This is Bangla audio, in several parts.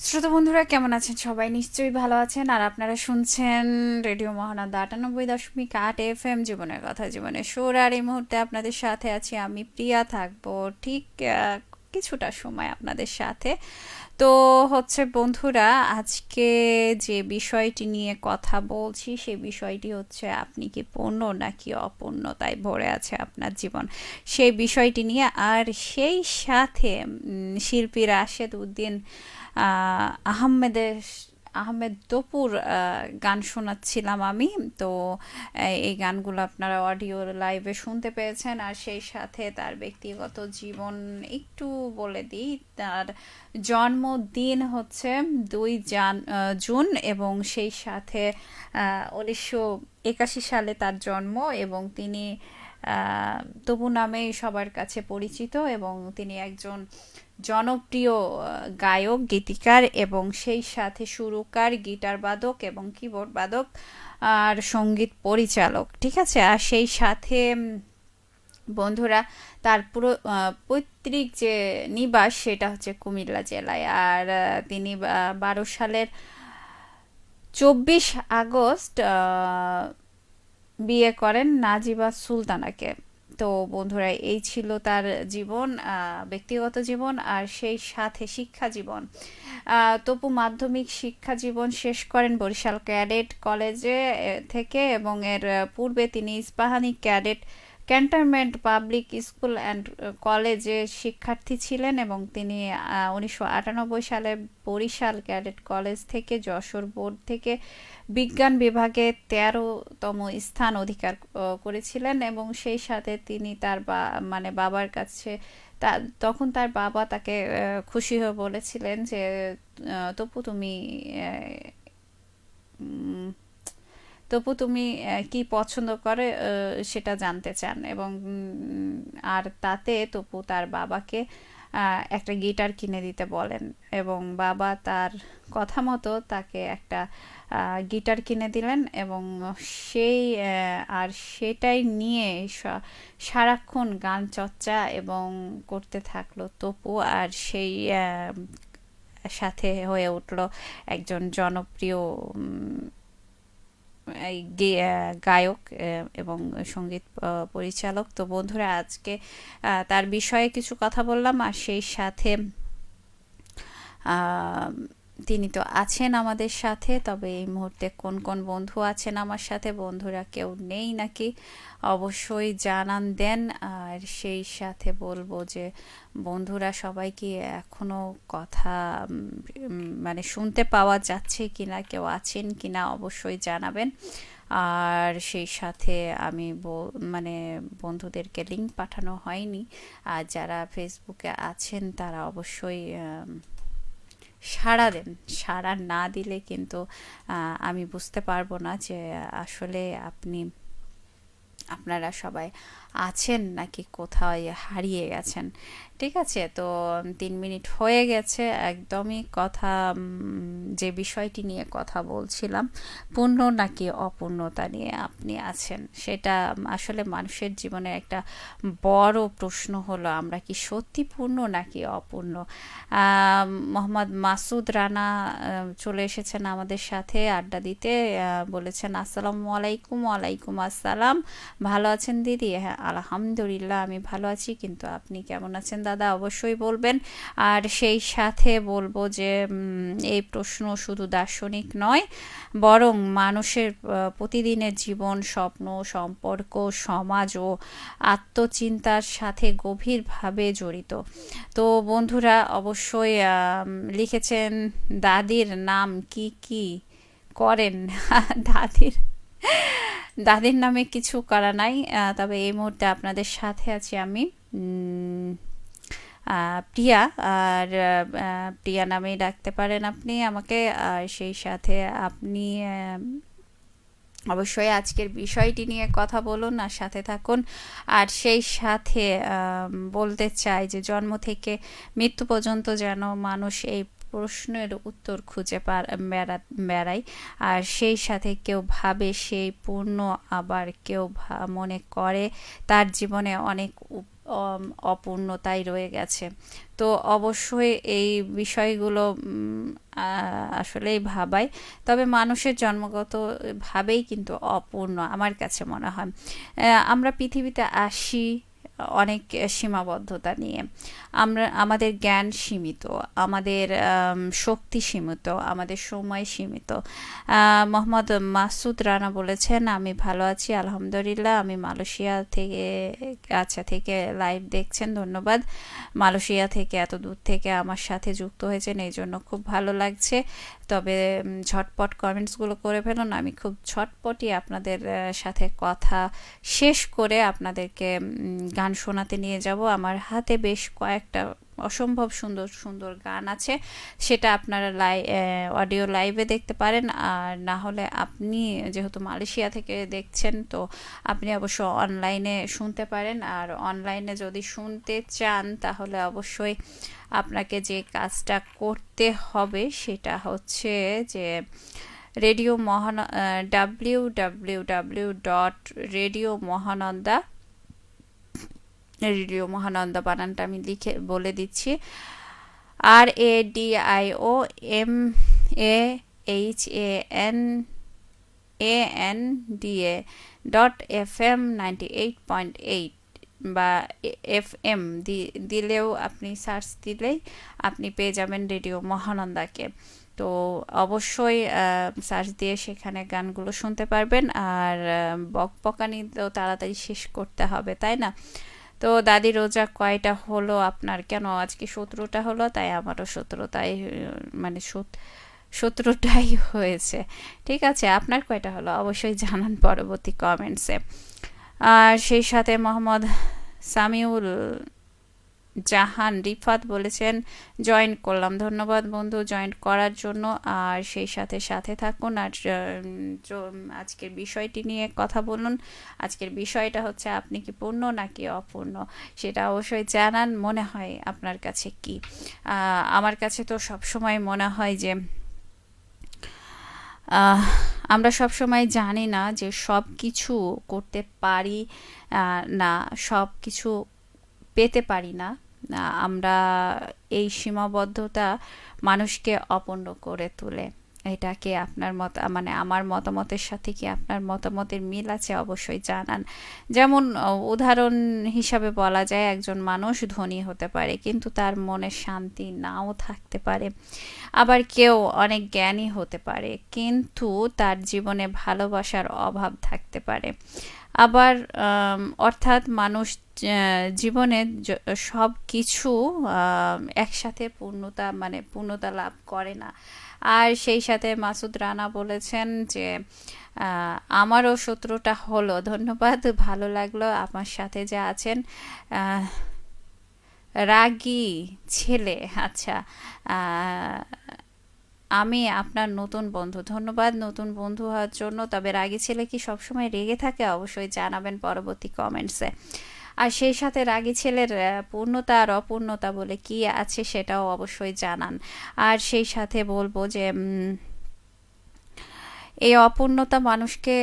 শ্রোতা বন্ধুরা কেমন আছেন? সবাই নিশ্চয়ই ভালো আছেন। আর আপনারা শুনছেন রেডিও মহানন্দা 98.8 FM, জীবনের কথা জীবনের সুর। আর এই মুহূর্তে আপনাদের সাথে আছি আমি, প্রিয়া। থাকবো ঠিক কিছুটা সময় আপনাদের সাথে। তো হচ্ছে বন্ধুরা, আজকে যে বিষয়টি নিয়ে কথা বলছি সেই বিষয়টি হচ্ছে, আপনি কি পূর্ণ নাকি অপূর্ণতায় ভরে আছে আপনার জীবন, সেই বিষয়টি নিয়ে। আর সেই সাথে শিল্পী রাশেদ উদ্দিন আহমেদের আহমেদ তপুর গান শোনাচ্ছিলাম আমি। তো এই গানগুলো আপনারা অডিও লাইভে শুনতে পেয়েছেন। আর সেই সাথে তার ব্যক্তিগত জীবন একটু বলে দিই। তার জন্মদিন হচ্ছে 2 জুন, এবং সেই সাথে 1981 সালে তার জন্ম, এবং তিনি তবু নামেই সবার কাছে পরিচিত, এবং তিনি একজন জনপ্রিয় গায়ক, গীতিকার, এবং সেই সাথে সুরকার, গিটার বাদক এবং কিবোর্ড বাদক আর সঙ্গীত পরিচালক। ঠিক আছে। আর সেই সাথে বন্ধুরা, তার পুরো পৈতৃক যে নিবাস সেটা হচ্ছে কুমিল্লা জেলায়। আর তিনি 12 সালের 24 আগস্ট বিয়ে করেন নাজিবা সুলতানাকে। তো বন্ধুরা, এই ছিল তার জীবন, ব্যক্তিগত জীবন। আর সেই সাথে শিক্ষা জীবন, তপু মাধ্যমিক শিক্ষা জীবন শেষ করেন বরিশাল ক্যাডেট কলেজে থেকে, এবং এর পূর্বে তিনি Ispahani cantonment public school and কলেজে শিক্ষার্থী ছিলেন, এবং তিনি 1998 সালে বরিশাল ক্যাডেট কলেজ থেকে যশোর বোর্ড থেকে বিজ্ঞান বিভাগে 13তম স্থান অধিকার করেছিলেন। এবং সেই সাথে তিনি তার মানে বাবার কাছে, তখন তার বাবা তাকে খুশি হয়ে বলেছিলেন যে তপু তুমি উম, তপু তুমি কি পছন্দ করে সেটা জানতে চান। এবং আর তাতে তপু তার বাবাকে একটা গিটার কিনে দিতে বলেন, এবং বাবা তার কথা মতো তাকে একটা গিটার কিনে দিলেন। এবং সেই আর সেটাই নিয়ে সারাক্ষণ গান চর্চা এবং করতে থাকলো তপু। আর সেই সাথে হয়ে উঠলো একজন জনপ্রিয় গায়ক এবং সঙ্গীত পরিচালক। তো বন্ধুরা, আজকে তার বিষয়ে কিছু কথা বললাম। আর সেই সাথে আহ, তিনি তো আছেন আমাদের সাথে, তবে এই মুহূর্তে কোন কোন বন্ধু আছেন আমার সাথে, বন্ধুরা কেউ নেই নাকি অবশ্যই জানান দেন। আর সেই সাথে বলবো যে বন্ধুরা সবাই কি এখনো কথা মানে শুনতে পাওয়া যাচ্ছে কিনা, কেউ আছেন কিনা অবশ্যই জানাবেন। আর সেই সাথে আমি মানে বন্ধুদেরকে লিংক পাঠানো হয়নি। আর যারা ফেসবুকে আছেন তারা অবশ্যই সাড়া দেন। সাড়া না দিলে কিন্তু আমি বুঝতে পারবো না যে আসলে আপনারা সবাই আছেন নাকি কোথাও হারিয়ে গেছেন। ঠিক আছে। তো 3 মিনিট হয়ে গেছে একদমই। কথা যে বিষয়টি নিয়ে কথা বলছিলাম, পূর্ণ নাকি অপূর্ণতা নিয়ে আপনি আছেন, সেটা আসলে মানুষের জীবনে একটা বড় প্রশ্ন হলো, আমরা কি সত্যি পূর্ণ নাকি অপূর্ণ। মোহাম্মদ মাসুদ রানা চলে এসেছেন আমাদের সাথে আড্ডা দিতে। বলেছেন আসসালামু আলাইকুম। ওয়ালাইকুম আসসালাম। ভালো আছেন দিদি? হ্যাঁ, আলহামদুলিল্লাহ আমি ভালো আছি, কিন্তু আপনি কেমন আছেন দাদা অবশ্যই বলবেন। আর সেই সাথে বলবো যে এই প্রশ্ন শুধু দার্শনিক নয়, বরং মানুষের প্রতিদিনের জীবন, স্বপ্ন, সম্পর্ক, সমাজ ও আত্মচিন্তার সাথে গভীরভাবে জড়িত। তো বন্ধুরা অবশ্যই লিখেছেন দাদির নাম কি কি করেন। দাদির দাদির নামে কিছু করা নাই। তবে এই মুহূর্তে আপনাদের সাথে আছি আমি, প্রিয়া। আর প্রিয়া নামেই ডাকতে পারেন আপনি আমাকে। আর সেই সাথে আপনি অবশ্যই আজকের বিষয়টি নিয়ে কথা বলুন আর সাথে থাকুন। আর সেই সাথে বলতে চাই যে জন্ম থেকে মৃত্যু পর্যন্ত যেন মানুষ এই প্রশ্নের উত্তর খুঁজে বেড়ায়। আর সেই সাথে কেউ ভাবে সেই পূর্ণ, আবার কেউ মনে করে তার জীবনে অনেক অপূর্ণতাই রয়ে গেছে। তো অবশ্যই এই বিষয়গুলো আসলেই ভাবায়। তবে মানুষের জন্মগত ভাবেই কিন্তু অপূর্ণ আমার কাছে মনে হয়। আমরা পৃথিবীতে আসি অনেক সীমাবদ্ধতা নিয়ে। আমাদের জ্ঞান সীমিত, আমাদের শক্তি সীমিত, আমাদের সময় সীমিত। মোহাম্মদ মাসুদ রানা বলেছেন, আমি ভালো আছি আলহামদুলিল্লাহ। আমি মালয়েশিয়া থেকে, আচ্ছা থেকে লাইভ দেখছেন, ধন্যবাদ। মালয়েশিয়া থেকে এত দূর থেকে আমার সাথে যুক্ত হয়েছেন, এই জন্য খুব ভালো লাগছে। তবে ঝটপট কমেন্টসগুলো করে ফেলুন, আমি খুব ঝটপটই আপনাদের সাথে কথা শেষ করে আপনাদেরকে গান শোনাতে নিয়ে যাব। আমার হাতে বেশ কয়েকটা অসম্ভব সুন্দর সুন্দর গান আছে, সেটা আপনারা অডিও লাইভে দেখতে পারেন। আর না হলে আপনি যেহেতু মালয়েশিয়া থেকে দেখছেন, তো আপনি অবশ্য অনলাইনে শুনতে পারেন। আর অনলাইনে যদি শুনতে চান তাহলে অবশ্যই আপনাকে যে কাজটা করতে হবে সেটা হচ্ছে যে রেডিও www.radiomahānanda, রেডিও মহানন্দা বানানটা আমি লিখে বলে দিচ্ছি, RADIOMAHANANDA.FM 98.8 বা FM দিলেও, আপনি সার্চ দিলেই আপনি পেয়ে যাবেন রেডিও মহানন্দাকে। তো অবশ্যই সার্চ দিয়ে সেখানে গানগুলো শুনতে পারবেন। আর বকবকানি তো তাড়াতাড়ি শেষ করতে হবে, তাই না? তো দাদি রোজা কয়টা হলো আপনার? কেন আজকে 17টা হলো, তাই আমারও 17টাই, মানে 17টাই হয়েছে। ঠিক আছে, আপনার কয়টা হলো অবশ্যই জানান পরবর্তী কমেন্টসে। আর সেই সাথে মোহাম্মদ সামিউল জাহান রিফাত বলেছেন, জয়েন করলাম। ধন্যবাদ বন্ধু জয়েন করার জন্য। আর সেই সাথে সাথে থাকুন। আর আজকের বিষয়টি নিয়ে কথা বলুন। আজকের বিষয়টা হচ্ছে, আপনি কি পূর্ণ নাকি অপূর্ণ, সেটা অবশ্যই জানান। মনে হয় আপনার কাছে কি? আমার কাছে তো সবসময় মনে হয় যে আমরা সবসময় জানি না যে সব কিছু করতে পারি না, সব কিছু পেতে পারি না। আমরা এই সীমাবদ্ধতা মানুষকে অপূর্ণ করে তোলে। এটা কি আপনার মত, মানে আমার মতামতের সাথে কি আপনার মতামতের মিল আছে অবশ্যই জানান। যেমন উদাহরণ হিসাবে বলা যায়, একজন মানুষ ধনী হতে পারে কিন্তু তার মনে শান্তি নাও থাকতে পারে। আবার কেউ অনেক জ্ঞানী হতে পারে কিন্তু তার জীবনে ভালোবাসার অভাব থাকতে পারে। আবার অর্থাৎ মানুষ জীবনে সব কিছু একসাথে পূর্ণতা লাভ করে না। আর সেই সাথে মাসুদ রানা বলেছেন যে আমারও 17টা হলো। ধন্যবাদ, ভালো লাগলো আমার সাথে যে আছেন। রাগী ছেলে, আচ্ছা, আমি আপনার নতুন বন্ধু। ধন্যবাদ নতুন বন্ধু হওয়ার জন্য। তবে রাগী ছেলে কি সবসময় রেগে থাকে? অবশ্যই জানাবেন পরবর্তী কমেন্টসে। আর সেই সাথে রাগী ছেলের পূর্ণতা আর অপূর্ণতা বলে কি আছে সেটাও অবশ্যই জানান। আর সেই সাথে বলবো যে এই অপূর্ণতা মানুষকে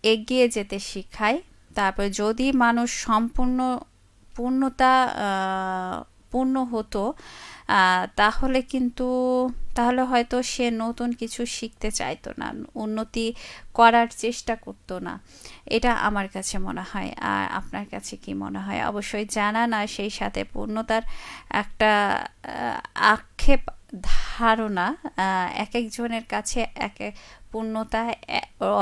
এগিয়ে যেতে শেখায়। তারপর যদি মানুষ সম্পূর্ণ পূর্ণতা পূর্ণ হতো, তাহলে কিন্তু তাহলে হয়তো সে নতুন কিছু শিখতে চাইতো না, উন্নতি করার চেষ্টা করতো না। এটা আমার কাছে মনে হয়। আর আপনার কাছে কি মনে হয় অবশ্যই জানান। আর সেই সাথে পূর্ণতার একটা আক্ষেপ ধারণা এক একজনের কাছে এক এক পূর্ণতা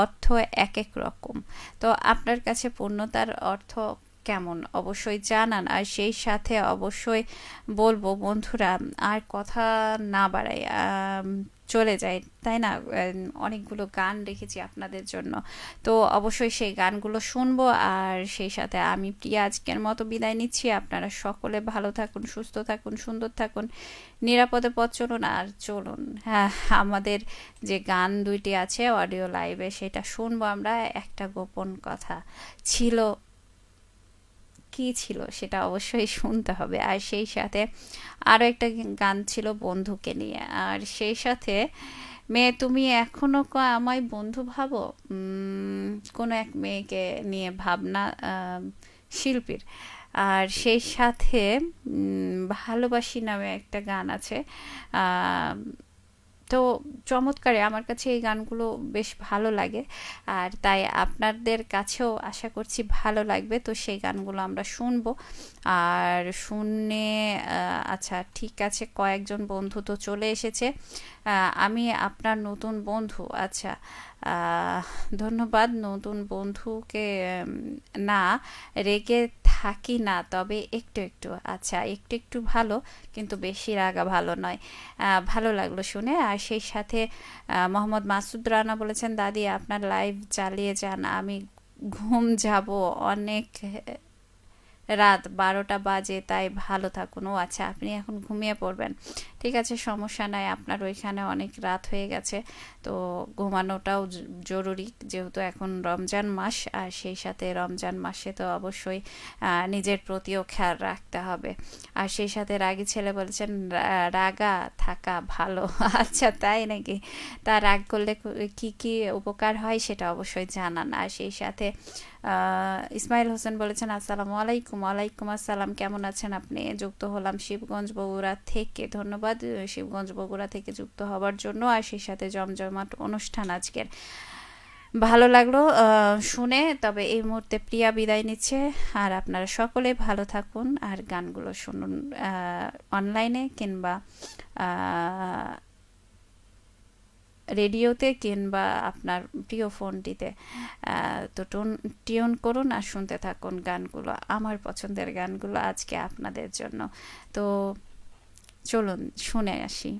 অর্থ এক এক রকম। তো আপনার কাছে পূর্ণতার অর্থ কেমন অবশ্যই জানান। আর সেই সাথে অবশ্যই বলবো বন্ধুরা, আর কথা না বাড়াই, চলে যায়, তাই না? অনেকগুলো গান রেখেছি আপনাদের জন্য, তো অবশ্যই সেই গানগুলো শুনবো। আর সেই সাথে আমি প্রিয়া আজকের মতো বিদায় নিচ্ছি। আপনারা সকলে ভালো থাকুন, সুস্থ থাকুন, সুন্দর থাকুন, নিরাপদে পথ চলুন। আর চলুন, হ্যাঁ, আমাদের যে গান দুইটি আছে অডিও লাইভে, সেটা শুনবো আমরা। একটা গোপন কথা ছিল, কি ছিল সেটা অবশ্যই শুনতে হবে। আর সেই সাথে আরও একটা গান ছিল বন্ধুকে নিয়ে। আর সেই সাথে মেয়ে তুমি এখনো আমায় বন্ধু ভাবো, কোনো এক মেয়েকে নিয়ে ভাবনা শিল্পীর। আর সেই সাথে ভালোবাসি নামে একটা গান আছে। আহ, তো চমৎকার, আমার কাছে এই গানগুলো বেশ ভালো লাগে, আর তাই আপনাদের কাছেও আশা করছি ভালো লাগবে। তো সেই গানগুলো আমরা শুনবো। আর শুনে আচ্ছা ঠিক আছে, কয়েকজন বন্ধু তো চলে এসেছে। আমি আপনার নতুন বন্ধু, আচ্ছা। আহ, ধন্যবাদ নতুন বন্ধুকে। না, রেগে থাকি না, তবে একটু একটু, আচ্ছা একটু একটু ভালো, কিন্তু বেশি রাগা ভালো নয়। ভালো লাগলো শুনে। আর সেই সাথে মোহাম্মদ মাসুদ রানা বলেছেন, দাদি আপনার লাইভ চালিয়ে যান, আমি ঘুম যাব অনেক, রাত 12টা বাজে, তাই ভালো থাকুন। ও আচ্ছা, আপনি এখন ঘুমিয়ে পড়বেন, ঠিক আছে, সমস্যা নাই। আপনার ওইখানে অনেক রাত হয়ে গেছে, তো ঘুমানোটাও জরুরি, যেহেতু এখন রমজান মাস। আর সেই সাথে রমজান মাসে তো অবশ্যই নিজের প্রতিও খেয়াল রাখতে হবে। আর সেই সাথে রাগী ছেলে বলছেন, রাগা থাকা ভালো। আচ্ছা তাই নাকি? তা রাগ করলে কি কি উপকার হয় সেটা অবশ্যই জানান। আর সেই সাথে ইসমাইল হোসেন বলেছেন, আসসালামু আলাইকুম। ওয়ালাইকুম আসসালাম, কেমন আছেন আপনি? যুক্ত হলাম শিবগঞ্জ বগুড়া থেকে, ধন্যবাদ শিবগঞ্জ বগুড়া থেকে যুক্ত হওয়ার জন্য। আর সেই সাথে জমজমাট অনুষ্ঠান আজকের, ভালো লাগলো শুনে। তবে এই মুহূর্তে প্রিয়া বিদায় নিচ্ছে। আর আপনারা সকলে ভালো থাকুন, আর গানগুলো শুনুন অনলাইনে কিংবা রেডিওতে কিংবা আপনার প্রিয় ফোনটিতে। তো টিউন করুন আর শুনতে থাকুন গানগুলো, আমার পছন্দের গানগুলো আজকে আপনাদের জন্য। তো চলুন শুনে আসি।